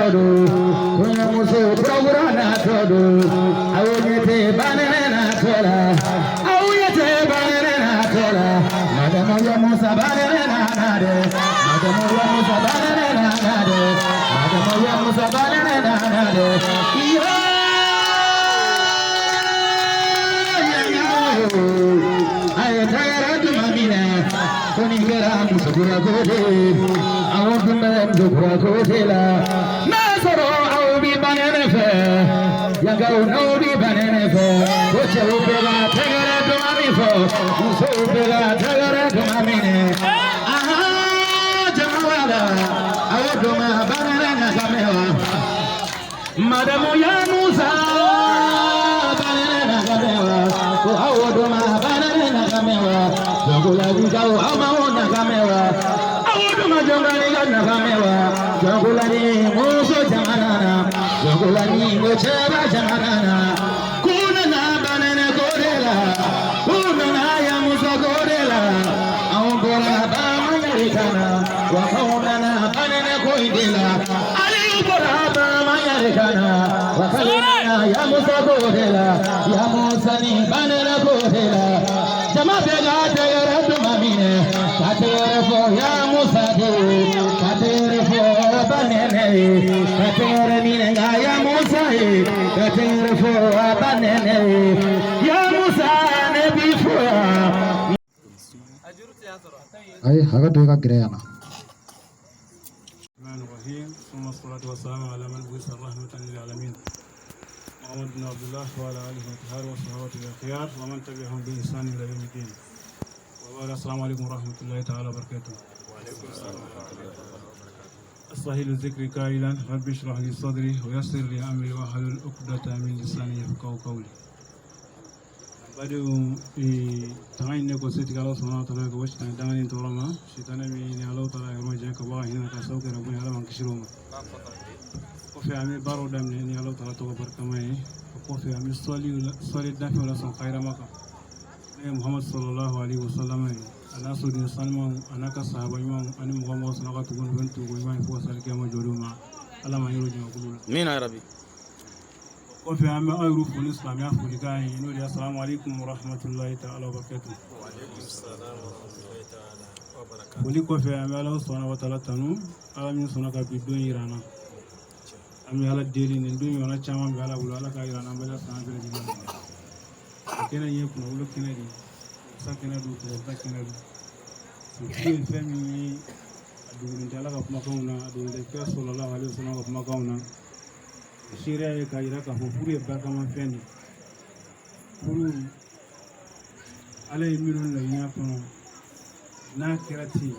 todo kuna muso prograna todo awete banana tola awete banana tola madamo ya musa banana nade madamo ya musa banana nade madamo ya musa banana nade Kuningera musukura kode, awakunda musukura kode la. Nasoro awbi banenefe, yaga unobi banenefe. Koche upega tegere kumamifo, uso upega tegere kumamine. Aha, jamawala, awakuma banana kamewa. Madamu ya Musa, banana kamewa. Ko awakuma banana kamewa. Jangula bujau amaona kamewa, awudu majangani kana kamewa. Jangula ni muso jamanana, jangula ni ngocheba jamanana. Kuna na banana gorela, kuna na ya musa gorela. Awugola bama yarikana, wakaona na banana koindela. Aliugola bama yarikana, wakaona ya musa gorela. Ya musa ni banana gorela. Jama bega tegere dumamine, katere fo ya Musa de, katere fo banene, katere minenga ya Musa e, katere fo banene, ya Musa ne bifua. Ay, haga doga kireyana. Bismillahirrahmanirrahim. Wassalatu wassalamu ala man bu'itha rahmatan lil alamin. محمد بن عبد الله وعلى آله وصحبه والصحابة الأخيار ومن تبعهم بإحسان إلى يوم الدين. وبعد السلام عليكم ورحمة الله تعالى وبركاته. وعليكم السلام ورحمة الله وبركاته. أستحيل الذكر قائلا رب اشرح لي صدري ويسر لي أمري واحلل عقدة من لساني يفقهوا قولي. بدو في تعين نقصت الله سبحانه وتعالى وش تعين تورما شيطان من الله تعالى يرجع كباه هنا كسوق ربنا على من كشروما. kofi ami baro damne ni Allah taala to barkamay kofi ami soli dafi wala son khayra maka ne Muhammad sallallahu alaihi wasallam ana so din salman anaka sahaba imam ani muhammad sallallahu alaihi wasallam bentu go imam fo sal kema joduma ala ma yoro jima kulul min ya rabbi kofi ami ayru ful islam ya fuli kay no di assalamu alaikum wa rahmatullahi ta'ala wa barakatuh wa alaikum assalam wa rahmatullahi ta'ala wa barakatuh wali kofi ami Allah subhanahu wa ta'ala tanu ala min sunaka bidon irana ami ala deli ni ndumi wana chama bi ala bulu ala ka ira na mbala sana bele jima kena yepu na ulo kena di sa kena du ko ta kena du so fi fami adu ni ala ka kuma kauna adu ni ka sallallahu alaihi wasallam ka kuma kauna shiriya ka ira ka fure ba kama fani furu ala yiminun la nya kono na kirati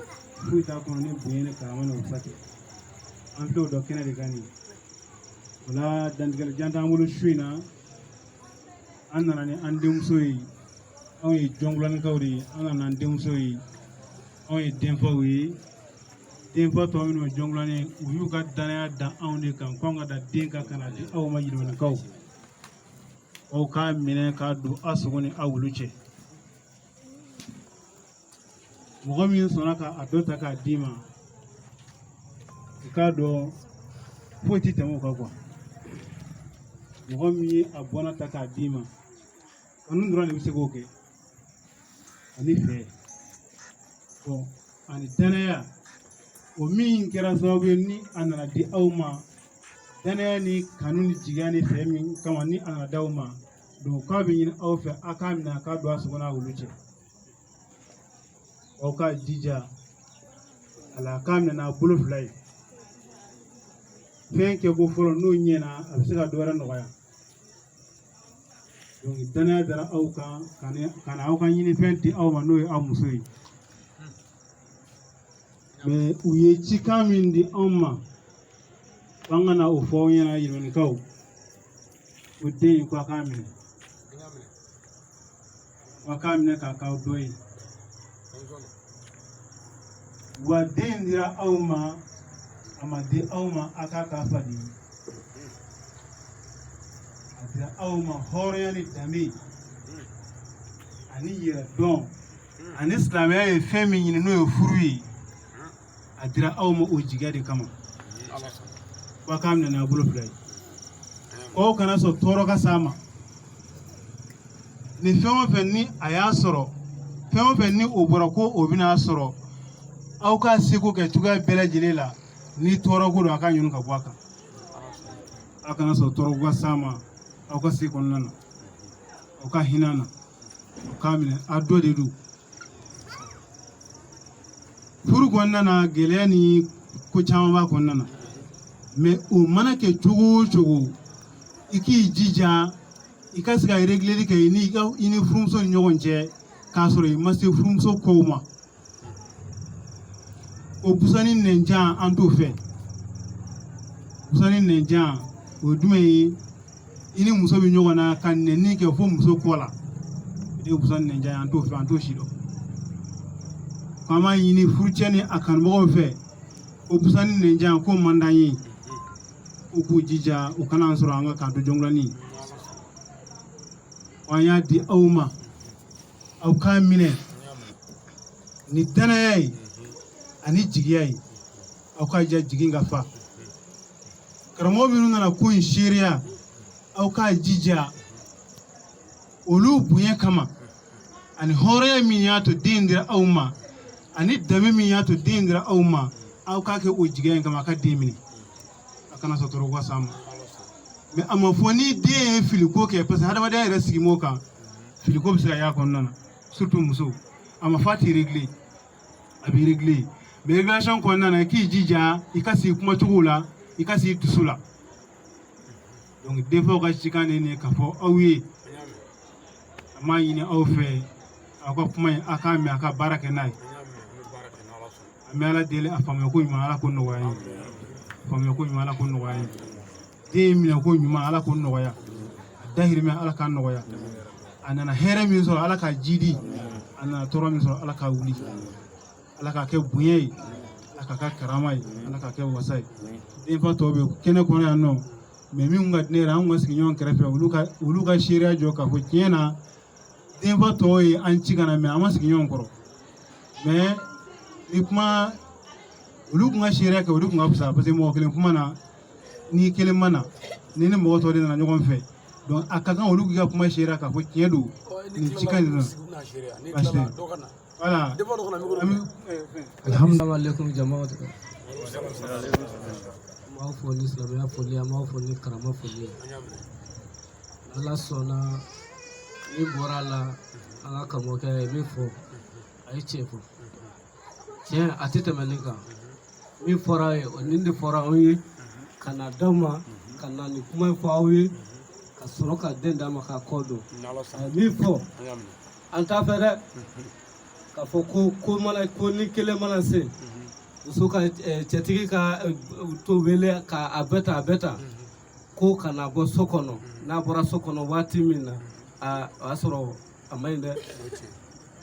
fu ta kono ni buyene ka mana usake an to do kena di gani wala dandigal jantamulu suina annana ni andem soyi on yi jonglan kawri annana andem soyi on yi demfawi demfa to min jonglani uyu ga dana da awni kan konga da denka kana di aw ma yido na kaw o ka mine ka du asugoni awuluche mogomi sonaka adota ka dima ka do foti tamo ka kwa mogomi abona taka dima anun dura ne bise goke ani fe ko ani danaya o min kera sababu ni anana di awma danaya ni kanuni jigani fe min kama ni anana dawma do ka bi yin aw fe akamna ka do asugona wuluche o ka dija ala kamna na buluf life fenke go folo no nyena abisika dora no ya donc dana dara auka kana auka yini fenti aw ma no aw musui me uye chikamin di amma bangana o fo nyena yini kaw udde ko kamine wakamine ka kaw doyi wa dendira awma amadi awma akaka fadi adira awma horyani dami ani yira don ani islamia e femi ni no e furui adira awma o jigade kama wa ka minɛ n'a bolo fila ye k'o kana sɔn tɔɔrɔ ka s'a ma ni fɛn o fɛn ni a y'a sɔrɔ fɛn o fɛn ni o bɔra ko o bɛna sɔrɔ aw ka seko kɛ cogoya bɛɛ lajɛlen la ni tɔɔrɔ ko don a ka ɲini ka bɔ a kan aw kana sɔn tɔɔrɔ ko ka s'a ma aw ka se kɔnɔna na aw ka hinɛ na aw k'a minɛ a dɔ de don furu kɔnɔna na gɛlɛya ni ko caman b'a kɔnɔna na mais o mana kɛ cogo o cogo i k'i jija i ka se ka régleli kɛ i ni furumuso ni ɲɔgɔn cɛ k'a sɔrɔ i ma se furumuso kow ma o busani nɛnjan an t'o fɛ busani nɛnjan o ye jumɛn ye i ni muso bɛ ɲɔgɔn na ka nɛnni kɛ fo muso kɔ la o de ye busani nɛnjan an t'o fɛ an t'o si dɔn an b'a ɲini furucɛ ni a kanubagaw fɛ o busani nɛnjan ko man d'an ye u k'u jija u kana an sɔrɔ an ka kanto jɔngɔnni an y'a di aw ma aw k'a minɛ ni danaya ye ani jigiya ye aw ka ja jigin ka fa karamɔgɔ minnu nana ko in seereya aw k'a jija olu bonya kama ani hɔrɔnya min y'a to den dira aw ma ani dɛmɛ min y'a to den dira aw ma aw k'a kɛ o jigiya in kama a ka den minɛ a kana sɔn tɔɔrɔ ka s'a ma mais a ma fɔ ni den ye filiko kɛ parce que hadamadenya yɛrɛ sigi m'o kan filiko bɛ se ka y'a kɔnɔna na surtout muso a ma fɔ a tɛ régler a bɛ régler mais régulation kɔnɔna na i k'i jija i ka sigi kumacogo la i ka sigi dusu la donc denfaw ka cikan de ye k'a fɔ aw ye a m'a ɲini aw fɛ aw ka kuma in a k'a mɛn a ka baara kɛ n'a ye an bɛ ala deli a faamuya ko ɲuman ala ko nɔgɔya ye faamuya ko ɲuman ala ko nɔgɔya ye den minɛ ko ɲuman ala ko nɔgɔya a dahirimɛ ala k'a nɔgɔya a nana hɛrɛ min sɔrɔ ala ka jidi a nana tɔɔrɔ min sɔrɔ ala ka wuli ala ka kɛ bonya ye ala ka kɛ karama ye ala ka kɛ wasa ye denfa tɔw bɛ kɛnɛ kɔnɔ yan nɔ mais min ka di ne yɛrɛ an ka sigi ɲɔgɔn kɛrɛfɛ olu ka seereya jɔ k'a fɔ tiɲɛ na denfa tɔw ye an ci kana mais an ma sigi ɲɔgɔn kɔrɔ mais ni kuma olu kun ka seereya kɛ olu kun ka fisa parce que mɔgɔ kelen kuma na ni kelen ma na ni mɔgɔ tɔw de nana ɲɔgɔn fɛ donc a ka kan olu k'i ka kuma seereya k'a fɔ tiɲɛ don nin ci ka nin na parce que voilà alhamdulillah jamaat maaw fo ni silamɛya foli a maaw fo ni karama foli ala sɔnna ni bɔra la an ka karamɔgɔkɛ ye min fɔ a ye tiɲɛ fɔ tiɲɛ a tɛ tɛmɛ nin kan min fɔra ye nin de fɔra anw ye ka na d'aw ma ka na nin kuma in fɔ aw ye ka sɔrɔ ka den d'a ma k'a kɔ don a ye min fɔ an t'a fɛ dɛ k'a fɔ ko ni kelen mana se muso ka cɛtigi ka to wele k'a bɛɛ ta ko kana bɔ so kɔnɔ n'a bɔra so kɔnɔ waati min na o y'a sɔrɔ a ma ɲi dɛ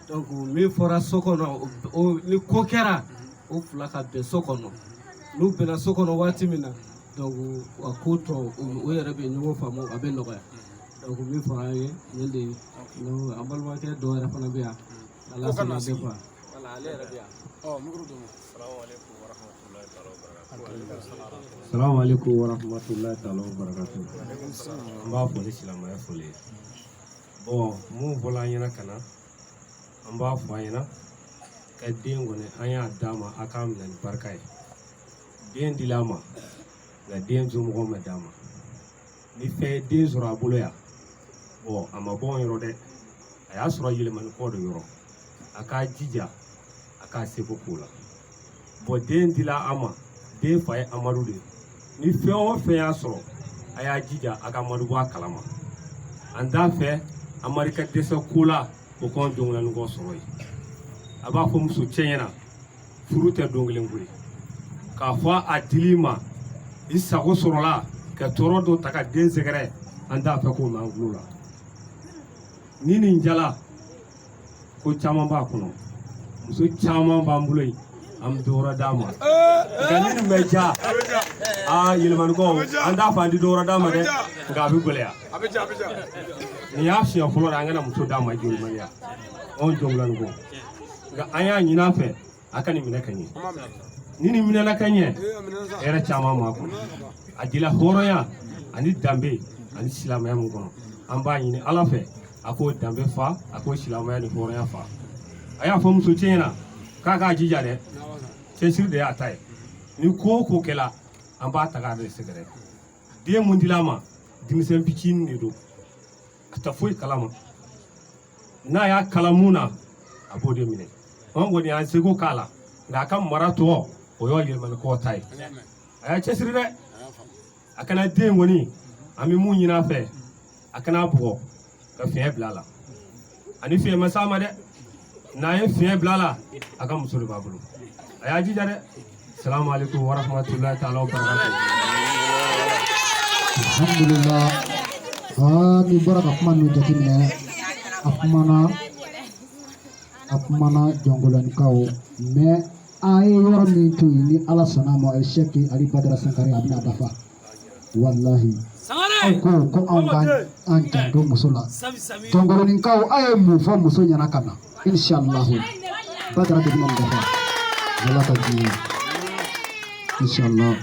donc min fɔra so kɔnɔ ni ko kɛra o fila ka bɛn so kɔnɔ n'u bɛnna so kɔnɔ waati min na donc a ko tɔ o yɛrɛ bɛ ɲɔgɔn faamu a bɛ nɔgɔya donc min fɔra an ye nin de ye an balimakɛ dɔw yɛrɛ fana bɛ yan ala sɔnna a bɛ ban wala ale yɛrɛ bɛ yan. Assalamu alaikum wa rahmatullahi ta'ala wa barakatuh. An b'a fɔ ni silamɛya foli ye. Bon mun fɔla an ɲɛna ka na an b'a fɔ an ɲɛna ka den kɔni an y'a d'a ma a k'a minɛ ni barika ye. Den dila a ma nka den somɔgɔw ma d'a ma. Ni fɛn ye den sɔrɔ a bolo yan bon a ma bɔ an yɔrɔ dɛ a y'a sɔrɔ yɛlɛmani kɔ de yɔrɔ a k'a jija a k'a seko k'o la. Bon den dila a ma den fa ye Amadu de ye. Ni fɛn o fɛn y'a sɔrɔ a y'a jija a ka Amadu bɔ a kalama. An t'a fɛ Amadu ka dɛsɛ ko la o k'anw jɔngɔnni kɔ sɔrɔ ye. A b'a fɔ muso cɛ ɲɛna furu tɛ don kelen ko ye. K'a fɔ a dili ma i sago sɔrɔla ka tɔɔrɔ dɔ ta ka den sɛgɛrɛ an t'a fɛ k'o mɛn an tulo la. Ni nin jala ko caman b'a kɔnɔ muso caman b'an bolo yen an bɛ dɔwɛrɛ d'a ma nka ni nin bɛ ja yɛlɛmanikɔ an t'a fɔ an tɛ dɔwɛrɛ d'a ma dɛ nka a bɛ gɛlɛya nin y'a siɲɛ fɔlɔ de an kana muso d'a ma jɔnmaniya anw jɔngilanikɔ nka an y'a ɲini a fɛ a ka nin minɛ ka ɲɛ ni ni minana ka ɲɛ hɛrɛ caman ma kɔnɔ a dila hɔrɔnya ani danbe ani silamɛya mun kɔnɔ an b'a ɲini ala fɛ a k'o danbe fa a k'o silamɛya ni hɔrɔnya fa a y'a fɔ muso cɛ ɲɛna k'a k'a jija dɛ cɛsiri de y'a ta ye ni ko o ko kɛla an b'a ta k'a de sɛgɛrɛ den mun dil'a ma denmisɛn fitinin de don a tɛ foyi kalama n'a y'a kalan mun na a b'o de minɛ an kɔni y'an seko k'a la nka a ka mara tɔ o y'o yɛlɛmalikɔ ta ye a y'a cɛsiri dɛ a kana den kɔni an bɛ mun ɲini a fɛ a kana bugɔ ka fiɲɛ bila a la ani fiɲɛ ma s'a ma dɛ n'a ye fiɲɛ bila a la a ka muso de b'a bolo a y'a jija dɛ salamu alaikum wa rahmatulahi ta'ala wa barakatuh. Alhamdulillah. Ni bɔra ka kuma min jateminɛ a kumana jɔnkoloninkaw mais a ye yɔrɔ min to yen ni ala sɔnna ma Sheikh Ali Badara Sankare a bɛna dafa wallahi aw ko anw k'an janto muso la jɔnkoloninkaw a ye mun fɔ muso ɲɛna ka na inshallah Badara de bɛna nin dafa ala ka diɲɛ inshallah.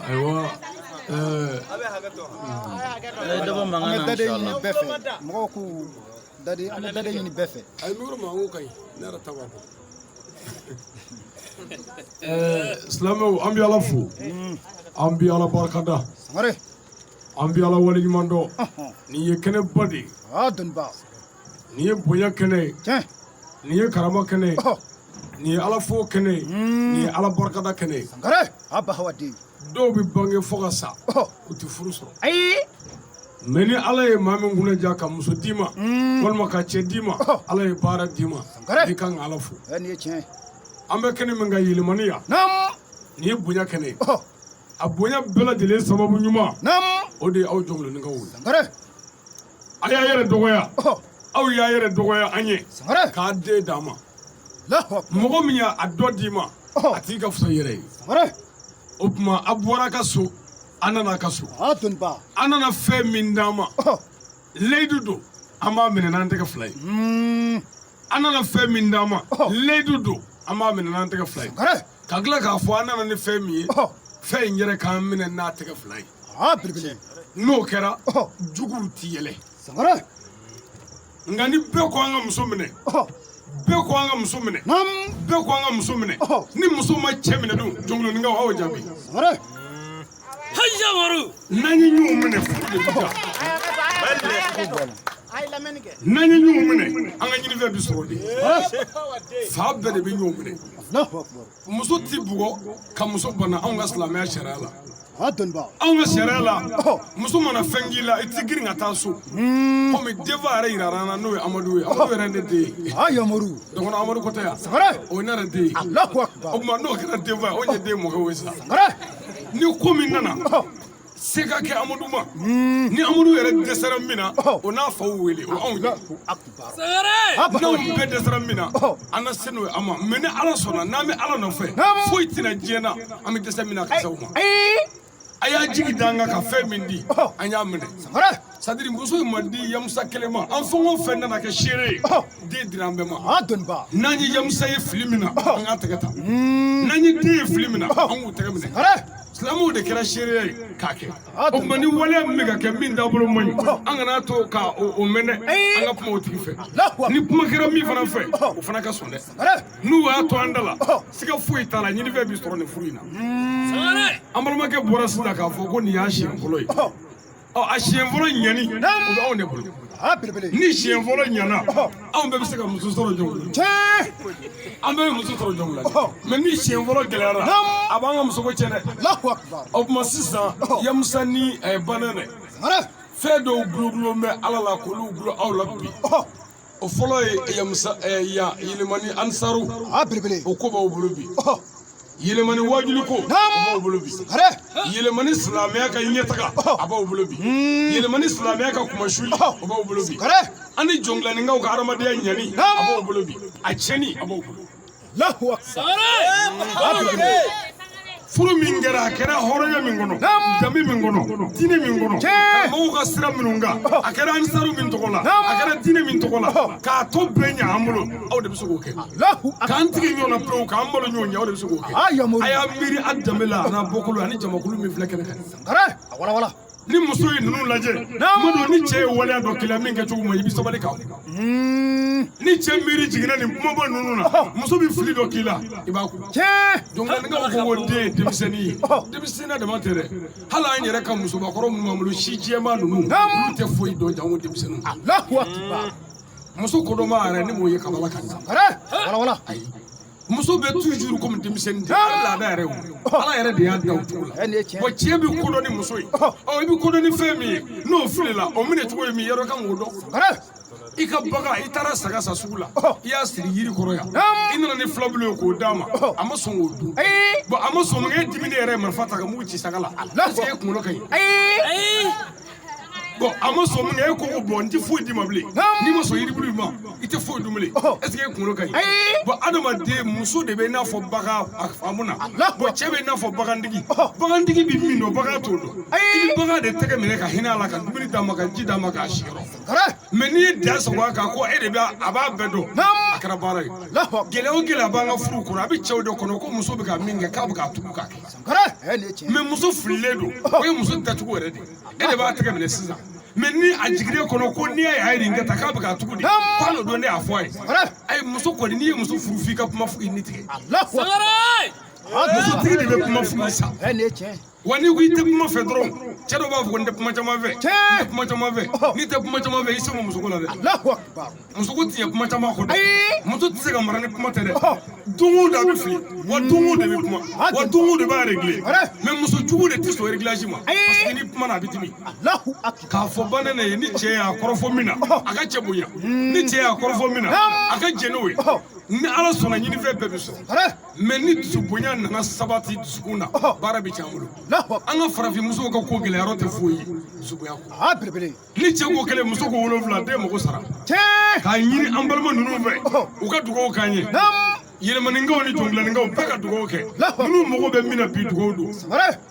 Aywa daba mangan inshallah mɔgɔw k'u dade an bɛ dade ɲini bɛɛ fɛ ay nuru ma ngo kay nara tawako islamu an bi ala fo an bi ala barkada Sangare an bi ala wali ɲuman dɔ ni ye kɛnɛ ba de dɔnniba ni ye bonya kɛnɛ tiɲɛ ni ye karama kɛnɛ ni ye ala fo kɛnɛ ni ye ala barkada kɛnɛ Sangare a ba hawaden dɔw bi bange fo ka sa u ti furu sɔrɔ ayi mais ni ala ye maa min kunna ja ka muso d'i ma walima ka cɛ d'i ma ala ye baara d'i ma i kan ka ala fo nin ye tiɲɛ an bɛ kɛnɛ min ka yɛlɛmani ya ni ye bonya kɛnɛ ye a bonya bɛɛ lajɛlen sababu ɲuman o de ye aw jɔnkoloninkaw ye Sangare a y'a yɛrɛ dɔgɔya aw y'a yɛrɛ dɔgɔya an ye Sangare k'a den d'a ma Allahu Akbar mɔgɔ min y'a dɔ d'i ma a t'i ka fisa i yɛrɛ ye Sangare o tuma a bɔra a ka so an nana a ka so dɔnniba an nana fɛn min d'an ma leyidu don an b'a minɛ n'an tɛgɛ fila ye an nana fɛn min d'an ma leyidu don an b'a minɛ n'an tɛgɛ fila ye ka tila k'a fɔ an nana ni fɛn min ye fɛn in yɛrɛ k'an minɛ n'a tɛgɛ fila ye belebele n'o kɛra juguw ti yɛlɛ Sangare nka ni bɛɛ ko an ka muso minɛ bɛɛ ko an ka muso minɛ bɛɛ ko an ka muso minɛ ni muso ma cɛ minɛ dun jɔnkoloninkaw aw jaabi Sangare n'an ye ɲɔgɔn minɛ furu de bi ja n'an ye ɲɔgɔn minɛ an ka ɲinifɛn bi sɔrɔ de fa bɛɛ de bɛ ɲɔgɔn minɛ Allahu Akbar muso ti bugɔ ka muso bana anw ka silamɛya sariya la dɔnniba anw ka sariya la muso mana fɛn k'i la i ti girin ka taa so komi defa yɛrɛ yirara an na n'o ye amadu ye amadu yɛrɛ ne den ye Yamaru dɔgɔnɔ amadu kɔtɛ yan Sangare o ye ne yɛrɛ den ye Allahu Akbar o tuma n'o kɛra defa ye o ye den mɔkɛw ye sisan Sangare ni ko min nana se ka kɛ amadu ma ni amadu yɛrɛ dɛsɛra min na o n'a faw wele o anw ye n'anw bɛɛ dɛsɛra min na an na se n'o ye an ma mais ni ala sɔnna n'an bɛ ala nɔfɛ foyi tɛna diɲɛ na an bɛ dɛsɛ min na ka se o ma a y'a jigi d'an kan ka fɛn min di an y'a minɛ sadiri muso in ma di yamusa kelen ma an fɛn o fɛn nana kɛ seere ye den dira an bɛɛ ma dɔnniba n'an ye yamusa ye fili min na an k'a tɛgɛ ta n'an ye den ye fili min na an k'u tɛgɛ minɛ silamɛw de kɛra seereya ye k'a kɛ o tuma ni waleya min bɛ ka kɛ min taabolo man ɲi an kana to ka o mɛnɛ an ka kuma o tigi fɛ ni kuma kɛra min fana fɛ o fana ka sɔn dɛ n'u y'a to an da la siga foyi t'a la ɲinifɛn bi sɔrɔ nin furu in na an balimakɛ bɔra sisan k'a fɔ ko nin y'a siɲɛ fɔlɔ ye a siɲɛ fɔlɔ ɲɛni o bɛ anw de bolo ni siɲɛ fɔlɔ ɲɛna anw bɛɛ bɛ se ka muso sɔrɔ jɔn an bɛɛ bɛ muso sɔrɔ jɔn la mɛ ni siɲɛ fɔlɔ gɛlɛyara a b'an ka musoko tiɲɛ dɛ o tuma sisan yamusa ni banɛnɛ fɛn dɔw gulogulon bɛ ala la k'olu gulo aw la bi o fɔlɔ ye yamusa yɛlɛmani ansaru o ko b'aw bolo bi yɛlɛmani wajuli ko a b'aw bolo bi yɛlɛmani silamɛya ka ɲɛtaga a b'aw bolo bi yɛlɛmani silamɛya ka kumasuli o b'aw bolo bi an ni jɔngilaninkaw ka adamadenya ɲani a b'aw bolo bi a tiɲɛni a b'aw bolo Allahu akbar. Furu min kɛra a kɛra hɔrɔnya min kɔnɔ danbe min kɔnɔ diinɛ min kɔnɔ karamɔgɔw ka sira minnu kan a kɛra ansaru min tɔgɔ la a kɛra diinɛ min tɔgɔ la k'a to bɛɛ ɲɛ an bolo aw de bɛ se k'o kɛ k'an tigi ɲɔgɔn na pewu k'an balo ɲɔgɔn ɲɛ aw de bɛ se k'o kɛ a y'a miiri a danbe la a n'a bɔkolo ani jamakulu min filɛ kɛnɛ kan ni muso ye ninnu lajɛ Amadu ni cɛ ye waleya dɔ kɛlɛ min kɛ cogo ma i bɛ sabali kan ni cɛ miiri jiginna nin kumaba ninnu na muso bɛ fili dɔ k'i la i b'a kun dɔnkukaw ko ko den ye denmisɛnnin ye denmisɛnninya dama tɛ dɛ hali an yɛrɛ ka musobakɔrɔ minnu b'an bolo si jɛman ninnu olu tɛ foyi dɔn janko denmisɛnninw muso kodɔnba yɛrɛ ni m'o ye kabala kan ayi muso bɛ toujours comme denmisɛnnin de ala laada yɛrɛ o ala yɛrɛ de y'a da o cogo la wa cɛ bɛ kodɔn ni muso ye i bɛ kodɔn ni fɛn min ye n'o filila o minɛ cogo ye min yɔrɔ kan k'o dɔn i ka bagan i taara saga sa sugu la i y'a siri yiri kɔrɔ yan i nana ni filabulu ye k'o d'a ma a ma sɔn k'o dun bon a ma sɔn mun kɛ dimini yɛrɛ ye marifa ta ka mugu ci saga la est-ce que e kunkolo ka ɲi bon a ma sɔn min kɛ e ko ko bon n tɛ foyi d'i ma bilen n'i ma sɔn yiribulu ma i tɛ foyi dun bilen est-ce que e kunkolo ka ɲi bon adamaden muso de bɛ i n'a fɔ bagan a faamu na bon cɛ bɛ i n'a fɔ bagantigi bagantigi bɛ min dɔn bagan t'o dɔn i bɛ bagan de tɛgɛ minɛ ka hinɛ a la ka dumuni d'a ma ka ji d'a ma k'a si yɔrɔ mais n'i ye dan sago a kan ko e de bɛ a b'a bɛɛ dɔn a kɛra baara ye gɛlɛya o gɛlɛya b'an ka furu kɔnɔ a bɛ cɛw de kɔnɔ ko muso bɛ ka min kɛ k'a bɛ k'a tugu k'a kɛ mais muso fililen don o ye muso dacogo yɛrɛ de e de b'a tɛgɛ minɛ sisan mais ni a jiginnen kɔnɔ ko n'i y'a ye nin kɛ tan k'a bɛ k'a tugu de k'ale don ne y'a fɔ a ye ayi muso kɔni n'i ye muso furu f'i ka kuma fɔ i ni tigɛ musotigi de bɛ kuma f'i sa wa n'i ko i tɛ kuma fɛ dɔrɔn cɛ dɔw b'a fɔ ko n tɛ kuma caman fɛ n tɛ kuma caman fɛ n'i tɛ kuma caman fɛ i se ma muso ko la dɛ muso ko tɛ kuma caman kɔ dɛ muso tɛ se ka mara ni kuma tɛ dɛ don o don a bɛ fili wa don o don de bɛ kuma wa don o de b'a régler mais muso jugu de tɛ sɔn réglage ma parce que ni kuma na a bɛ dimi k'a fɔ ba nɛnɛ ye ni cɛ y'a kɔrɔfɔ min na a ka cɛ bonya ni cɛ y'a kɔrɔfɔ min na a ka jɛ n'o ye ni ala sɔnna ɲinifɛn bɛɛ bɛ sɔrɔ mais ni dusu bonya nana sabati dusukun na baara bɛ cɛn bolo an ka farafin musow ka ko gɛlɛyɔrɔ tɛ foyi ye dusukunya kɔ ni cɛ ko kelen muso ko 7 den mago sara k'a ɲini an balima ninnu fɛ u ka dugawu k'an ye yɛlɛmaninkaw ni jɔngilaninkaw bɛɛ ka dugawu kɛ minnu mago bɛ min na bi dugawu don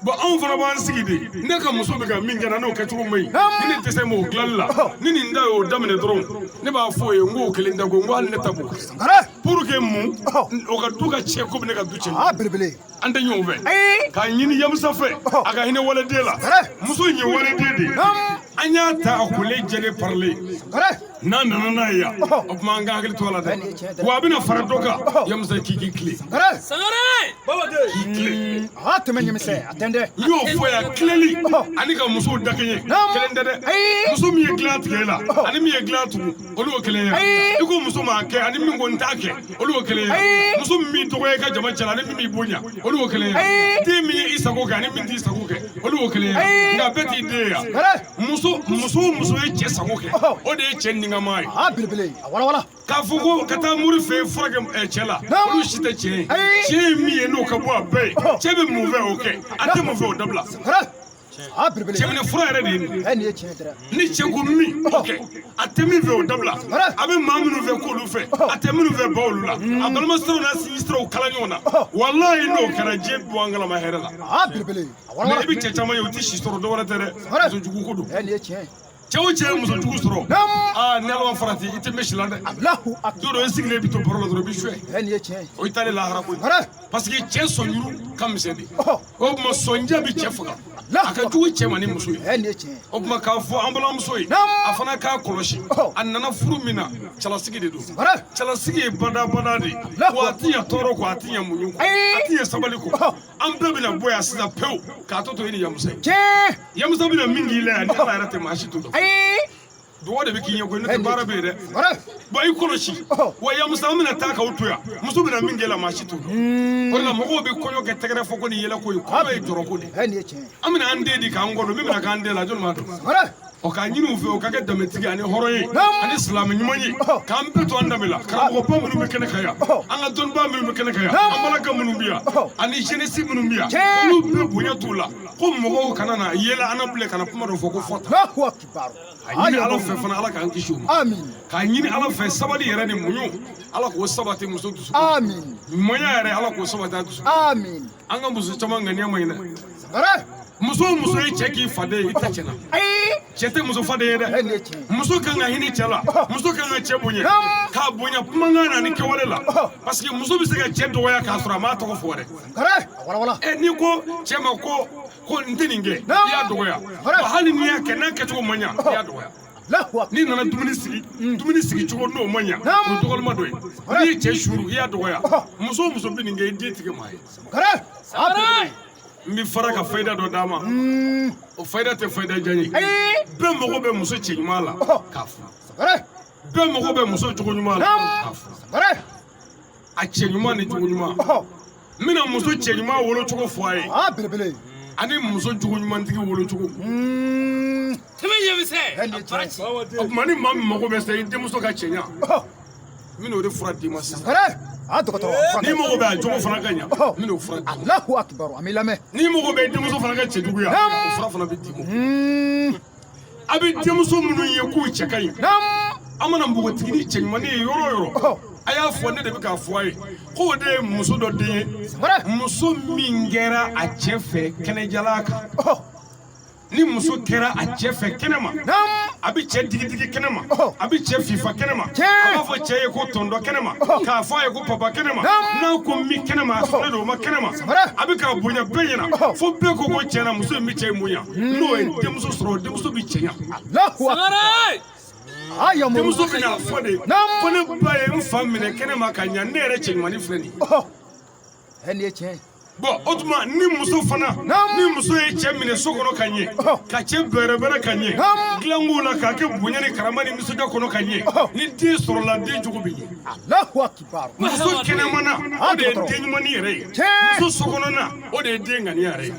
bon anw fana b'an sigi de ne ka muso bɛ ka min kɛ na n'o kɛcogo ma ɲi ni ne dɛsɛ m'o dilanli la ni nin da y'o daminɛ dɔrɔn ne b'a fɔ o ye n k'o kelen da ko n ko hali ne ta b'o kɛ pour que mun o ka du ka tiɲɛ komi ne ka du tiɲɛ an tɛ ɲɔgɔn fɛ k'a ɲini yamusa fɛ a ka hinɛ waliden la muso in ye waliden de an y'a ta a kolen jɛlen parilen n'a nana n'a ye yan o tuma an ka hakili to a la dɛ wa a bɛna fara dɔ kan yamusa k'i tile k'i tile n y'o fɔ yan tileli ani ka musow da kɛɲɛ kelen tɛ dɛ muso min ye dilan tigɛ la ani min ye dilan tugu olu y'o kelen ye i ko muso m'a kɛ ani min ko n t'a kɛ olu y'o kelen ye muso min b'i dɔgɔya i ka jama cɛla ani min b'i bonya olu y'o kelen ye den min ye i sago kɛ ani min t'i sago kɛ olu y'o kelen ye nka bɛɛ t'i den ye yan muso o muso ye cɛ sago kɛ o de ye cɛ ningama ye k'a fɔ ko ka taa mori fɛ furakɛ cɛ la olu si tɛ tiɲɛ ye tiɲɛ ye min ye n'o ka bɔ a bɛɛ ye cɛ bɛ mun fɛ o kɛ a tɛ mun fɛ o dabila cɛminɛ fura yɛrɛ de ye ni cɛ ko min o kɛ a tɛ min fɛ o dabila a bɛ maa minnu fɛ k'olu fɛ a tɛ minnu fɛ baw olu la a balima siraw n'a sinji siraw kala ɲɔgɔn na walahi n'o kɛra diɲɛ bɔ an kalama hɛrɛ la mais i bɛ cɛ caman ye o tɛ si sɔrɔ dɔwɛrɛ tɛ dɛ muso jugu ko don cɛ o cɛ ye muso jugu sɔrɔ ni ala ma farati i tɛ mɛn si la dɛ don dɔ i sigilen bɛ to baro la dɔrɔn i bɛ suɲɛ o y'i talen lahara koyi parce que cɛ sɔnjuru ka misɛn de o tuma sɔnjɛ bɛ cɛ faga a ka jugu cɛ ma ni muso ye o tuma k'a fɔ an balimamuso ye a fana k'a kɔlɔsi a nana furu min na cɛlasigi de don cɛlasigi ye badabada de wa a tɛ ɲɛ tɔɔrɔ kɔ a tɛ ɲɛ muɲu kɔ a tɛ ɲɛ sabali kɔ an bɛɛ bɛna bɔ yan sisan pewu k'a to to i ni yamusa ye yamusa bɛna min k'i la yan ni ala yɛrɛ tɛ maa si to dɔn dugawu de bɛ k'i ɲɛ koyi n'o tɛ baara bɛ yen dɛ bon i kɔlɔsi wa yamusa an bɛna taa k'aw to yan muso bɛna min kɛ la maa si to dɔn o de la mɔgɔw bɛ kɔɲɔ kɛ tɛgɛrɛ fɔ ko nin yɛlɛ ko ye kɔɲɔ ye jɔrɔ ko de an bɛna an den di k'an kɔnɔ min bɛna k'an den la jɔn b'a dɔn o ka ɲini u fɛ o ka kɛ danbetigi ani hɔrɔn ye ani silamɛ ɲuman ye k'an bɛɛ to an danbe la karamɔgɔba minnu bɛ kɛnɛ kan yan an ka dɔnnibaa minnu bɛ kɛnɛ kan yan an balaka minnu bɛ yan ani jeunesse minnu bɛ yan olu bɛɛ bonya t'u la ko mɔgɔw kana na yɛlɛ an na bilen kana kuma dɔ fɔ ko fɔta a ɲini ala fɛ fana ala k'an kisi o ma k'a ɲini ala fɛ sabali yɛrɛ ni muɲu ala k'o sabati muso dusu ɲumanya yɛrɛ ala k'o sabati a dusu an ka muso caman ŋaniya ma ɲinɛ muso o muso ye cɛ k'i faden ye i ta cɛ la cɛ tɛ muso faden ye dɛ muso kan ka hinɛ cɛ la muso kan ka cɛ bonya k'a bonya kumakan na ni kɛwale la parce que muso bɛ se ka cɛ dɔgɔya k'a sɔrɔ a m'a tɔgɔ fɔ dɛ n'i ko cɛ ma ko n tɛ nin kɛ i y'a dɔgɔya hali n'i y'a kɛ n'a kɛcogo man ɲa i y'a dɔgɔya n'i nana dumuni sigi cogo n'o man ɲa o dɔgɔlima dɔ ye n'i ye cɛ suru i y'a dɔgɔya muso o muso bɛ nin kɛ i den tigɛ maa ye n bɛ fara ka fayida dɔ d'a ma o fayida tɛ fayida jan ye bɛɛ mago bɛ muso cɛ ɲuman la k'a furu bɛɛ mago bɛ muso cogo ɲuman la k'a furu a cɛ ɲuman ni cogo ɲuman n bɛna muso cɛ ɲuman wolo cogo fɔ a ye ani muso cogo ɲumantigi wolo cogo o tuma ni maa min mago bɛ se i denmuso ka cɛɲa n bɛna o de fura d'i ma sisan n'i mago bɛ a jogo fana ka ɲa n bɛna o fura d'i ma n'i mago bɛ denmuso fana ka cɛjuguya o fura fana bɛ d'i ma a bɛ denmuso minnu ye k'u cɛ ka ɲi an mana npogotigi ni cɛɲumanni ye yɔrɔ o yɔrɔ a y'a fɔ ne de bɛ k'a fɔ a ye ko o de ye muso dɔ den ye muso min kɛra a cɛ fɛ kɛnɛjala kan ni muso kɛra a cɛ fɛ kɛnɛ ma a bɛ cɛ digidigi kɛnɛ ma a bɛ cɛ fifa kɛnɛ ma a b'a fɔ cɛ ye ko tɔndɔ kɛnɛ ma k'a fɔ a ye ko papa kɛnɛ ma n'a ko min kɛnɛ ma a sɔrɔ don o ma kɛnɛ ma a bɛ k'a bonya bɛɛ ɲɛna fo bɛɛ ko tiɲɛna muso in bɛ cɛ in bonya n'o ye denmuso sɔrɔ denmuso bɛ cɛɲa denmuso bɛna fɔ de ko ne ba ye n fa minɛ kɛnɛ ma ka ɲa ne yɛrɛ cɛɲumanni filɛ nin ye bon o tuma ni muso fana ni muso ye cɛ minɛ so kɔnɔ ka ɲɛ ka cɛ bɛrɛbɛrɛ ka ɲɛ dilan k'o la k'a kɛ bonya ni karama ni nisɔndiya kɔnɔ ka ɲɛ ni den sɔrɔla den cogo bɛ ɲɛ muso kɛnɛmana o de ye den ɲumanni yɛrɛ ye muso sokɔnɔna o de ye den ŋaniya yɛrɛ ye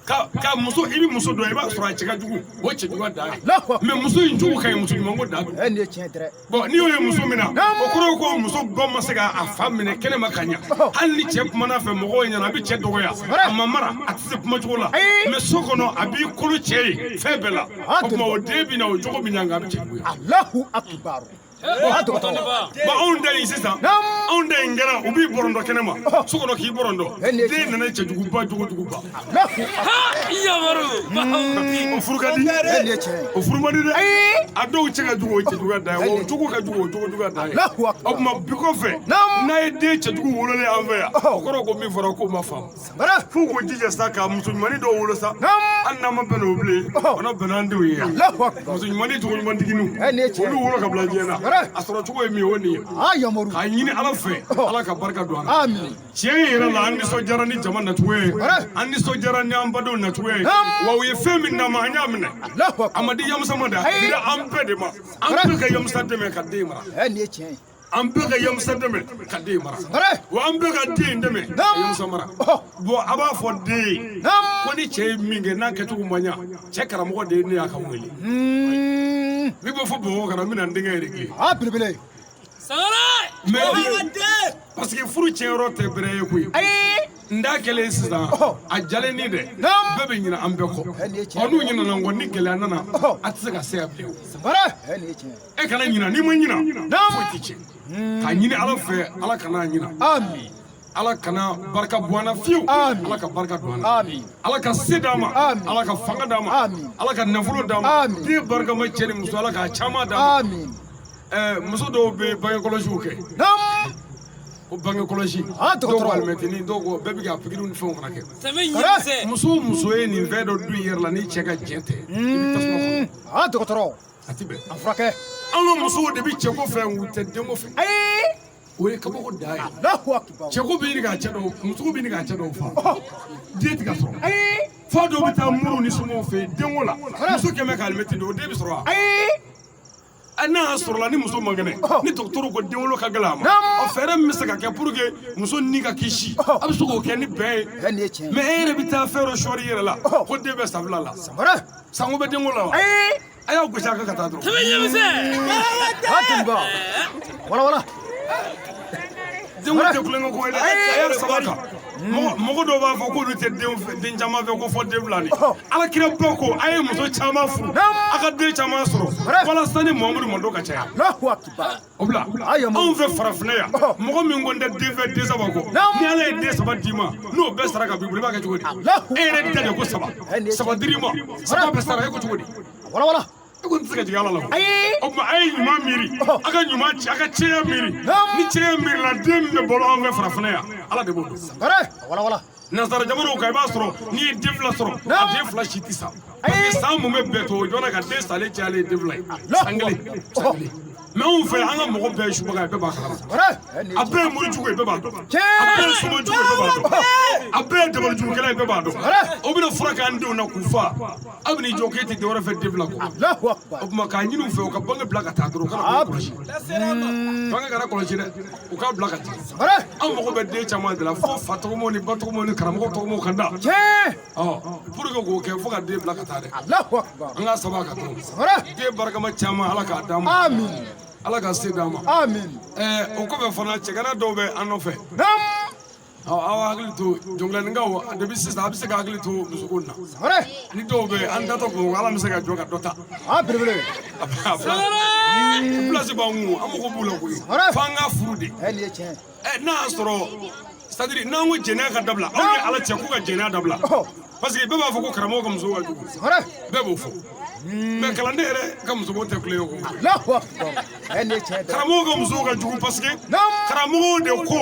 ka muso i bɛ muso dɔ i b'a sɔrɔ a cɛ ka jugu o cɛ jugu da ye mais muso in jugu ka ɲi muso ɲuman ko da don bon n'i y'o ye muso min na o kɔrɔ ko muso ba ma se k'a fa minɛ kɛnɛ ma ka ɲa hali ni cɛ kumana fɛ mɔgɔw ɲɛna a bɛ cɛ dɔgɔya a ma mara a tɛ se kuma cogo la mais so kɔnɔ a b'i kolo cɛ ye fɛn bɛɛ la o tuma o den bɛ na o jogo bɛ ɲa nka a bɛ cɛ juguya anw da yin sisan anw da yin kɛra u b'i bɔrɔndɔ kɛnɛ ma so kɔnɔ k'i bɔrɔndɔ den nana cɛjuguba jogojuguba o furu ka di o furu man di dɛ a dɔw cɛ ka jugu o cɛjuguya da ye wa o jogo ka jugu o jogojuguya da ye o tuma bi kɔfɛ n'a ye den cɛjugu wololen an fɛ yan o kɔrɔ ko min fɔra k'o ma faamu f'u k'o jija sa ka muso ɲumanni dɔw wolo sa hali n'a ma bɛn n'o bilen fana bɛnna an denw ye yan muso ɲumanni jogo ɲumantigininw olu wolo ka bila diɲɛ na a sɔrɔ cogo ye min o nin ye k'a ɲini ala fɛ ala ka barika don a la tiɲɛ yɛrɛ la an nisɔndiyara ni jama nacogo ye an nisɔndiyara ni an badenw nacogo ye wa u ye fɛn min d'an ma an y'a minɛ a ma di yamusa ma dɛ a dira an bɛɛ de ma an bɛɛ ka yamusa dɛmɛ ka den mara an bɛɛ ka yamusa dɛmɛ ka den mara wa an bɛɛ ka den dɛmɛ ka yamusa mara bon a b'a fɔ den ye ko ni cɛ ye min kɛ n'a kɛcogo man ɲa cɛ karamɔgɔ de ye ne y'a ka wele min bɛ fɔ bamakɔ kana n bɛna n denkɛ yɛrɛ mais parce que furu tiɲɛyɔrɔ tɛ bɛrɛ ye koyi n da kɛlen sisan a jalen ni dɛ bɛɛ bɛ ɲinɛ an bɛɛ kɔ n'u ɲinɛna nkɔ ni gɛlɛya nana a tɛ se ka se yan bilen e kana ɲinɛ n'i ma ɲinɛ foyi tɛ tiɲɛ ka ɲini ala fɛ ala kana ɲinɛ ala kana barika bɔ an na fiyewu ala ka barika don an na ala ka se d'a ma ala ka fanga d'a ma ala ka nafolo d'a ma den barika ma cɛ ni muso ala k'a caman d'a ma muso dɔw bɛ bange kɔlɔsiw kɛ ko bange kɔlɔsi dɔw ko alimɛtini dɔw ko bɛɛ bɛ ka pikiriw ni fɛnw fana kɛ muso o muso ye nin fɛn dɔ dun i yɛrɛ la ni cɛ ka jɛn tɛ i bɛ tasuma kɔnɔ dɔgɔtɔrɔ a tɛ bɛn a furakɛ an ka musow de bɛ cɛko fɛ u tɛ denko fɛ o ye kabako da ye cɛko bɛ ɲini k'a cɛ dɔw muso bɛ ɲini k'a cɛ dɔw fa den tɛ ka sɔrɔ fa dɔw bɛ taa muru ni somɔgɔw fɛ denko la muso kɛmɛ ka alimɛtini o den bɛ sɔrɔ wa n'a sɔrɔ la ni muso man kɛnɛ ni dɔgɔtɔrɔ ko den wolo ka gɛlɛ a ma ɔ fɛɛrɛ min bɛ se ka kɛ pour que muso ni ka kisi a bɛ se k'o kɛ ni bɛn ye mais e yɛrɛ bɛ taa fɛn dɔ sɔɔri i yɛrɛ la ko den bɛ safila la sango bɛ den wolo la wa a y'aw gosi a kan ka taa dɔrɔn wala den wolo tɛ kulonkɛ ko ye dɛ a yɛrɛ saba kan mɔgɔ dɔw b'a fɔ k'olu tɛ den caman fɛ ko fɔ den fila ni ala kira bɛɛ ko a ye muso caman furu a ka den caman sɔrɔ walasa ni Muhamadu ma don ka caya o bila anw fɛ farafinna yan mɔgɔ min ko n tɛ den fɛ den saba kɔ ni ala ye den saba d'i ma n'o bɛɛ sara ka b'i bolo i b'a kɛ cogo di e yɛrɛ da de ko saba dir'i ma saba bɛɛ sara e ko cogo di e ko n tɛ se ka jigin ala la o tuma a ye ɲuman miiri a ka ɲuman ci a ka cɛya miiri ni cɛya miirila den min bɛ balo anw fɛ farafinna yan ala de b'o dɔn nanzara jamanaw kan i b'a sɔrɔ n'i ye den fila sɔrɔ a den fila si tɛ sa parce que san mun bɛ bɛɛ to o jɔna ka den salen cayalen ye den fila ye san kelen mais anw fɛ an ka mɔgɔ bɛɛ ye subaga ye bɛɛ b'a kalama a bɛɛ ye morijugu ye bɛɛ b'a dɔn a bɛɛ ye somajugu ye bɛɛ b'a dɔn a bɛɛ ye dabalijugukɛla ye bɛɛ b'a dɔn o bɛna fura k'an denw na k'u fa aw bɛn'i jɔ k'e tɛ den wɛrɛ fɛ den fila kɔ o tuma k'a ɲini u fɛ u ka bange bila ka taa dɔrɔn u kana kɔlɔsi bange kana kɔlɔsi dɛ u k'a bila ka taa anw mago bɛ den caman de la fo fa tɔgɔmaw ni ba tɔgɔmaw ni karamɔgɔ tɔgɔmaw kan da pour que k'o kɛ fo ka den bila ka taa dɛ an k'a saba ka to den barikama caman ala k'a d'an ma ala ka se d'an ma o kɔfɛ fana cɛgana dɔw bɛ an nɔfɛ aw hakili to jɔngilaninkaw depuis sisan a bɛ se ka hakili to musoko na ni dɔw bɛ an datɔ ko ala bɛ se ka jɔ ka dɔ ta place b'an kun an mago b'u la koyi f'an ka furu de n'a y'a sɔrɔ c'est à dire n'an ko jɛnɛya ka dabila aw ye ala cɛ k'u ka jɛnɛya dabila parce que bɛɛ b'a fɔ ko karamɔgɔ ka muso ka jugu bɛɛ b'o fɔ mais kalanden yɛrɛ ka muso tɛ kulonkɛ ko karamɔgɔ ka muso ka jugu parce que karamɔgɔw de ko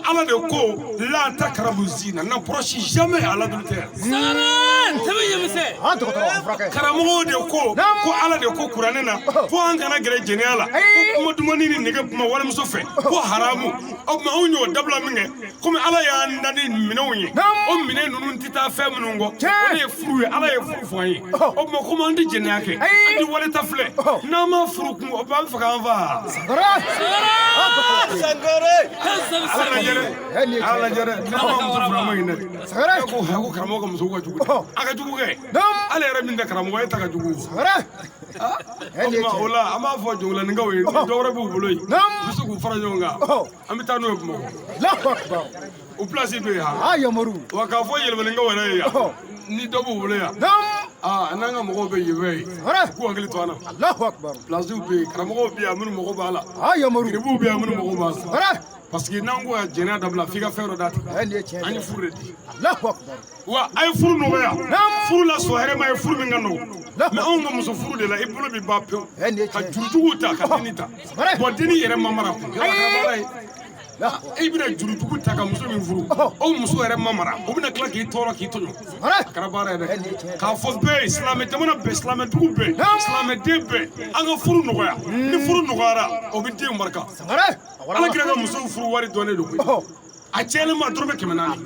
ala de ko la takrabu zina n'approche jamais à l'adultère karamɔgɔw de ko ala de ko kuranɛ na fo an kana gɛrɛ jɛnɛya la ko kuma dumuni ni nɛgɛ kuma walimuso fɛ ko haramu o tuma anw y'o dabila min kɛ komi ala y'an da ni minɛnw ye o minɛn ninnu tɛ taa fɛn minnu kɔ o de ye furu ye ala ye furu fɔ an ye o tuma komi an tɛ jɛnɛya kɛ an tɛ wale ta filɛ n'an ma furu kun o b'a fɛ k'an fa ala lajɛ dɛ n'a ma muso furu an ma ɲin dɛ ko karamɔgɔ ka muso ka jugu a ka jugu kɛ ale yɛrɛ min tɛ karamɔgɔ ye ta ka jugu o tuma o la an b'a fɔ jɔngilaninkaw ye ni dɔ wɛrɛ b'u bolo yen u bɛ se k'u fara ɲɔgɔn kan an bɛ taa n'o ye Bamakɔ o place bɛ yan wa k'a fɔ yɛlɛmaninkaw yɛrɛ ye yan ni dɔ b'u bolo yan n'an ka mɔgɔw bɛ yen k'u hakili to an na places bɛ yen karamɔgɔw bɛ yan minnu mago b'a la garibuw bɛ yan minnu mago b'a la parce que n'an ko ka jɛnɛya dabila f'i ka fɛn dɔ d'a tigi an ye furu de di wa a ye furu nɔgɔya furu la sɔn hɛrɛma ye furu min ka nɔgɔ mais anw ka muso furu de la i bolo bɛ ban pewu ka jurujuguw ta ka denni ta bon denni yɛrɛ ma mara kun i bɛna jurujugu ta ka muso min furu o muso yɛrɛ ma mara o bɛna tila k'i tɔɔrɔ k'i tɔɲɔ a kɛra baara ye dɛ k'a fɔ bɛɛ ye silamɛ jamana bɛɛ silamɛ dugu bɛɛ silamɛden bɛɛ an ka furu nɔgɔya ni furu nɔgɔyara o bɛ den barika ala kira ka musow furu wari dɔnnen don koyi a cɛlen ma dɔrɔmɛ 400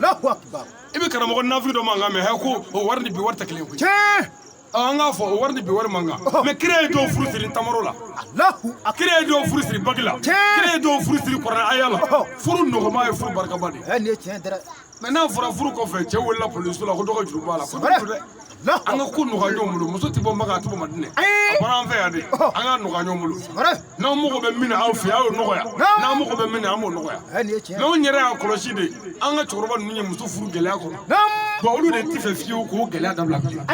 i bɛ karamɔgɔ nafili dɔ mankan mɛn ko o wari ni bi wari tɛ kelen koyi an k'a fɔ o wari ni bi wari mankan mais kira ye dɔw furu siri tamaro la kira ye dɔw furu siri bagi la kira ye dɔw furu siri kɔrɔnɛ aya la furu nɔgɔma ye furu barikaba de mais n'a fɔra furu kɔfɛ cɛ wulila polisi la ko dɔ ka juru b'a la ko dɛ an ka ko nɔgɔya ɲɔgɔn bolo muso tɛ bɔ Maka a tɛ bɔ Madinɛ a bɔra an fɛ yan de an ka nɔgɔya ɲɔgɔn bolo n'aw mago bɛ min na aw fɛ aw y'o nɔgɔya n'aw mago bɛ min na an b'o nɔgɔya mais anw yɛrɛ y'a kɔlɔsi de an ka cɛkɔrɔba ninnu ye muso furu gɛlɛya kɔnɔ bon olu de tɛ fɛ fiyewu k'o gɛlɛya dabila bilen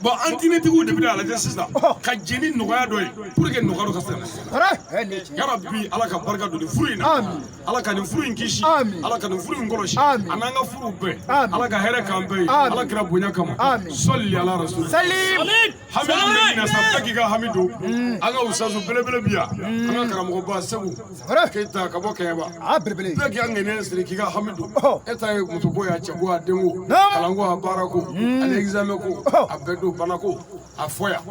bon an diinɛtigiw de bɛna a lajɛ sisan ka jeni nɔgɔya dɔ ye pour que nɔgɔya dɔ ka se yarabi ala ka barika don nin furu in na ala ka nin furu in kisi ala ka nin furu in kɔlɔsi a n'an ka furuw bɛɛ ala ka hɛrɛ k'an bɛɛ ye ala kɛra bonya kama sɔli ala rasul hamidu bɛ ɲina sa bɛɛ k'i ka hamidu an ka usazu belebele bi yan an ka karamɔgɔba segu keyita ka bɔ kɛɲɛba bɛɛ k'i ka ŋɛniɲɛ siri k'i ka hamidu e ta ye muso ko ye a cɛ ko a den ko kalan ko a baara ko ani examen ko a bɛɛ don bana ko a fɔ yan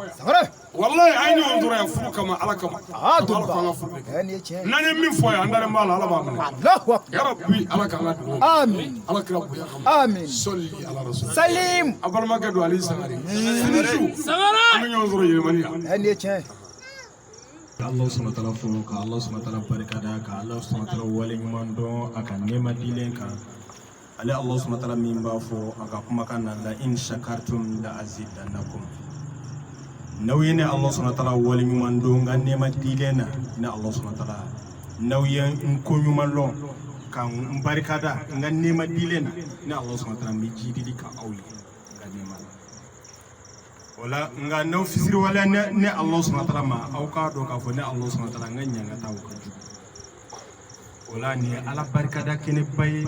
wallahi an ye ɲɔgɔn tora yan furu kama ala kama ala k'an ka furu de kɛ n'an ye min fɔ yan an dalen b'a la ala b'a minɛ yarabi ala k'an ka dugawu ala kira bonya kama sɔli ala rasul salim a balimakɛ don ali sangare sini su an bɛ ɲɔgɔn sɔrɔ yɛlɛmani yan Allah subhanahu wa ta'ala fo ka Allah subhanahu wa ta'ala barikada ka Allah subhanahu wa ta'ala wale ɲuman dɔn a ka nɛɛma dilen kan ale Allah subhanahu wa ta'ala min b'a fɔ a ka kumakan na la in shakartum la azidannakum n'aw ye ne Allah subhanahu wa ta'ala wale ɲuman dɔn n ka nɛɛma dilen na ne Allah subhanahu wa ta'ala n'aw ye n ko ɲuman lɔn ka n barikada n ka nɛɛma dilen na ne Allah subhanahu wa ta'ala n bɛ jidili ka aw ye n ka nɛɛma la wala nga n'aw fisiri wala ne Allah subhanahu wa ta'ala ma aw ka dɔn k'a fɔ ne Allah subhanahu wa ta'ala n ka ɲanga t'aw ka jugu wala ni ala barikada kɛnɛba ye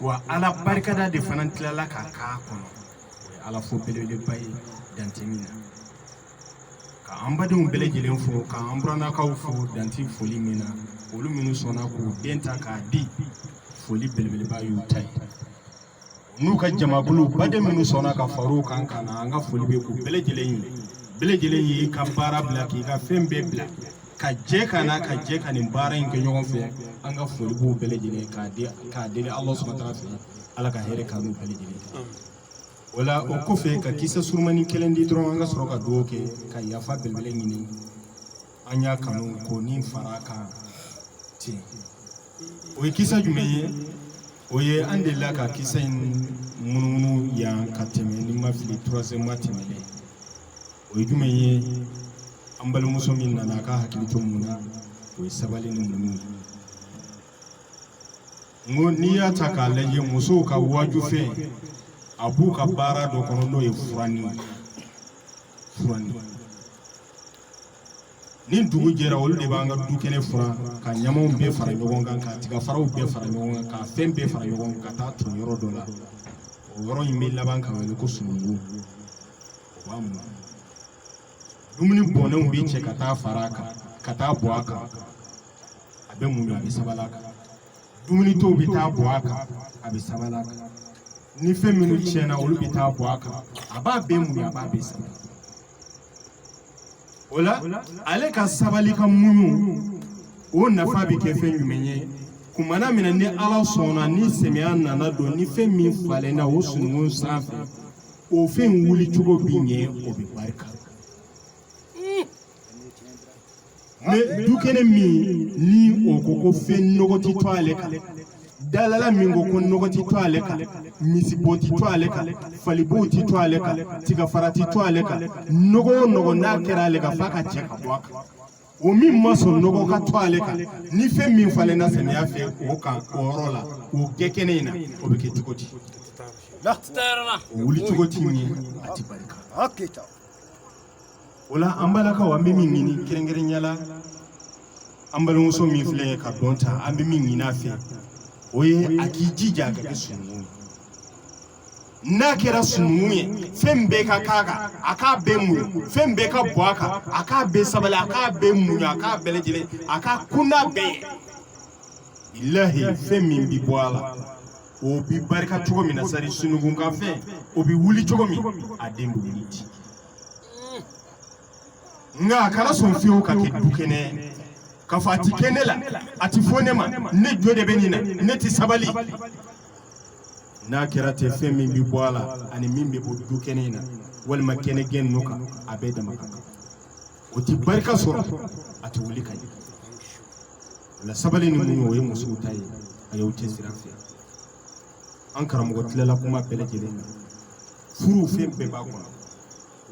wa ala barikada de fana tilala k'a k'a kɔnɔ o ye ala fo belebeleba ye dante min na ka an badenw bɛɛ lajɛlen fo ka an burannakaw fo dante foli min na olu minnu sɔnna k'u den ta k'a di foli belebeleba y'u ta ye n'u ka jamakulu baden minnu sɔnna ka far'u kan ka na an ka foli bɛ k'u bɛɛ lajɛlen ye ka baara bila k'i ka fɛn bɛɛ bila ka jɛ ka nin baara in kɛ ɲɔgɔn fɛ an ka foli b'u bɛɛ lajɛlen k'a deli Allah subhanahu wa ta'ala fɛ ala ka hɛrɛ k'an n'u bɛɛ lajɛlen o la o kɔfɛ ka kisɛ surumani kelen di dɔrɔn an ka sɔrɔ ka dugawu kɛ ka yafa belebele ɲini an y'a kanu k'o ni fara kan ten o ye kisɛ jumɛn ye o ye an delila ka kisɛ in munumunu yan ka tɛmɛ ni ma fili 3e mois tɛmɛlen o ye jumɛn ye an balimamuso min nana a ka hakili to mun na o ye sabali ni muɲu ngo n'i y'a ta k'a lajɛ musow ka waaju fɛ a b'u ka baara dɔ kɔnɔ n'o ye furani ni dugu jɛra olu de b'an ka du kɛnɛ furan ka ɲamaw bɛɛ fara ɲɔgɔn kan ka tigafaraw bɛɛ fara ɲɔgɔn kan ka fɛn bɛɛ fara ɲɔgɔn kan ka taa ton yɔrɔ dɔ la o yɔrɔ in bɛ laban ka wele ko sununkun o b'a mun dumuni bɔnnenw bɛ cɛ ka taa fara a kan ka taa bɔ a kan a bɛ mun a bɛ sabali a kan dumuni tɔw bɛ taa bɔ a kan a bɛ sabali a kan ni fɛn minnu tiɲɛna olu bɛ taa bɔ a kan a b'a bɛɛ mun a b'a bɛɛ sabali o la ale ka sabali ka muɲu o nafa bɛ kɛ fɛn jumɛn ye kumana min na ni ala sɔnna ni samiya nana don ni fɛn min falenna o sununkun sanfɛ o fɛn wuli cogo bɛ ɲɛ o bɛ barika mais du kɛnɛ min ni o ko fɛn nɔgɔ ti to ale kan dalala min ko nɔgɔ ti to ale kan misibo ti to ale kan falibo ti to ale kan tigafara ti to ale kan nɔgɔ o nɔgɔ n'a kɛra ale kan f'a ka cɛ ka bɔ a kan o min ma sɔn nɔgɔ ka to ale kan ni fɛn min falenna samiya fɛ o kan o yɔrɔ la o kɛ kɛnɛ in na o bɛ kɛ cogo di o wuli cogo ti min ye a ti barika o la an balakaw an bɛ min ɲini kɛrɛnkɛrɛnnenya la an balimamuso min filɛ ka dɔn ta an bɛ min ɲini a fɛ o ye a k'i jija a ka kɛ sununkun ye n'a kɛra sununkun ye fɛn bɛɛ ka k'a kan a k'a bɛɛ muɲu fɛn bɛɛ ka bɔ a kan a k'a bɛɛ sabali a k'a bɛɛ muɲu a k'a bɛɛ lajɛlen a k'a kunda bɛɛ ye bilahi fɛn min bi bɔ a la o bi barika cogo min na sari sununkun ka fɛn o bi wuli cogo min a den bɛ wuli ten nga a kana sɔn fiyewu ka kɛ du kɛnɛ k'a fɔ a ti kɛ ne la a ti fɔ ne ma ne jo de bɛ nin na ne ti sabali n'a kɛra ten fɛn min bi bɔ a la ani min bɛ bɔ du kɛnɛ in na walima kɛnɛ gɛn ninnu kan a bɛɛ dama ka kan o ti barika sɔrɔ a ti wuli ka ɲɛ o la sabali ni mun ye o ye musow ta ye a y'o cɛsiri a fɛ an karamɔgɔ tilala kuma bɛɛ lajɛlen na furu fɛn bɛɛ b'a kɔnɔ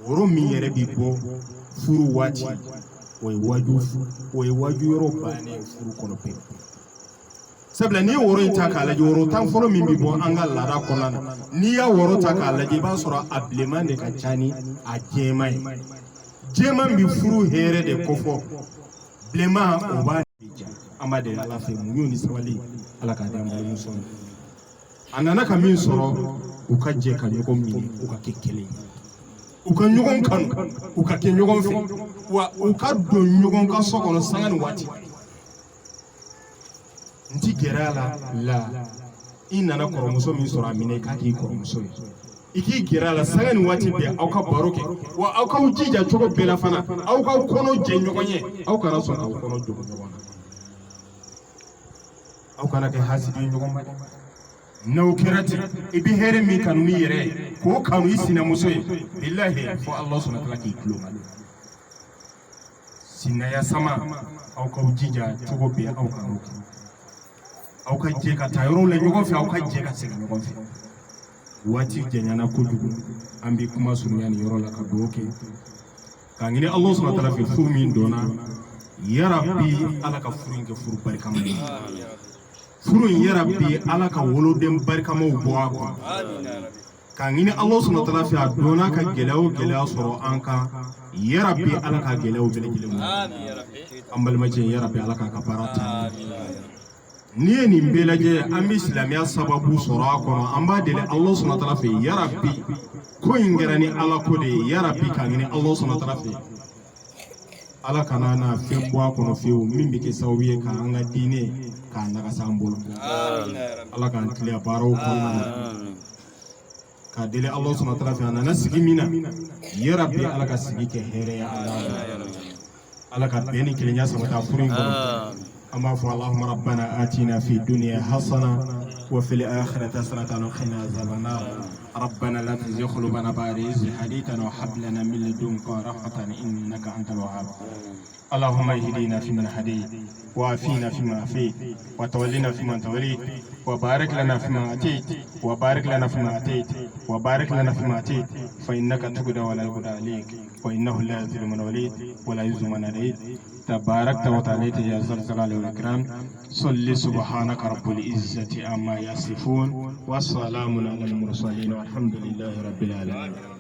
woro min yɛrɛ bi bɔ furu waati o ye waaju yɔrɔ bannen furu kɔnɔ pewu sabula n'i ye woro in ta k'a lajɛ woro tan fɔlɔ min bi bɔ an ka laada kɔnɔna na n'i y'a woro ta k'a lajɛ i b'a sɔrɔ a bilenman de ka ca ni a jɛman ye jɛman bi furu hɛrɛ de kofɔ bilenman o b'a ja an b'a deli ala fɛ muɲu ni sabali ala k'a di an balimamuso ma a nana ka min sɔrɔ u ka jɛ ka ɲɔgɔn minɛ u ka kɛ kelen ye u ka ɲɔgɔn kanu u ka kɛ ɲɔgɔn fɛ wa u ka don ɲɔgɔn ka so kɔnɔ sanga ni waati n ti gɛrɛ a la i nana kɔrɔmuso min sɔrɔ a minɛ k'a k'i kɔrɔmuso ye i k'i gɛrɛ a la sanga ni waati bɛɛ aw ka baro kɛ wa aw k'aw jija cogo bɛɛ la fana aw k'aw kɔnɔ jɛ ɲɔgɔn ye aw kana sɔn k'aw kɔnɔ jogo ɲɔgɔn na aw kana kɛ hasidi ye ɲɔgɔn ma dɛ n'aw kɛra ten i bɛ hɛrɛ min kanu n'i yɛrɛ ye k'o kanu i sinamuso ye bilahi fo Allah subhanahu wa ta'ala k'i tulo ma sinaya sama aw ka jija cogo bɛɛ aw ka n'o kɛ aw ka jɛ ka taa yɔrɔw la ɲɔgɔn fɛ aw ka jɛ ka segin ɲɔgɔn fɛ waati janyana kojugu an bɛ kuma surunya nin yɔrɔ la ka dugawu kɛ k'a ɲini Alahu subahana wataala fɛ furu min dɔnna yarabi ala ka furu in kɛ furu barikama ye furu in yarabi ala ka woloden barikamaw bɔ a kɔnɔ k'a ɲini Alahu subahana wataala fɛ a dɔnna ka gɛlɛya o gɛlɛya sɔrɔ an kan yarabi ala ka gɛlɛyaw bɛɛ lajɛlen mɔ an balimacɛ yarabi ala k'a ka baara ta n'i ye nin bɛɛ lajɛ an bɛ silamɛya sababu sɔrɔ a kɔnɔ an b'a deli Alahu subahana wataala fɛ yarabi ko in kɛra ni ala ko de ye yarabi k'a ɲini Alahu subahana wataala fɛ ala kana na fɛn bɔ a kɔnɔ fiyewu min bɛ kɛ sababu ye k'an ka diinɛ k'a nagasa an bolo ala k'an tiliya baaraw kɔnɔna na k'a deli Alahu subahana wataala fɛ a nana sigi min na yarabi ala ka sigi kɛ hɛrɛya ala ka bɛn ni kelenya sabati a furu in kɔnɔ an b'a fɔ Allahumma rabbana atina fi dunya hasana wa fil akhirati hasanatan wa qina azaban nar ربنا لا تزغ قلوبنا بعد إذ هديتنا وهب لنا من لدنك رحمة إنك أنت الوهاب اللهم اهدنا فيمن هديت وعافينا فيما عافيت وتولنا فيمن توليت وبارك لنا فيما أتيت وبارك لنا فيما أتيت وبارك لنا فيما أتيت فإنك تقضي ولا يقضى عليك وإنه لا يذل من وليت ولا يعز من عليت تباركت وتعاليت يا ذا الجلال والإكرام صل سبحانك رب العزة عما يصفون والسلام على المرسلين والحمد لله رب العالمين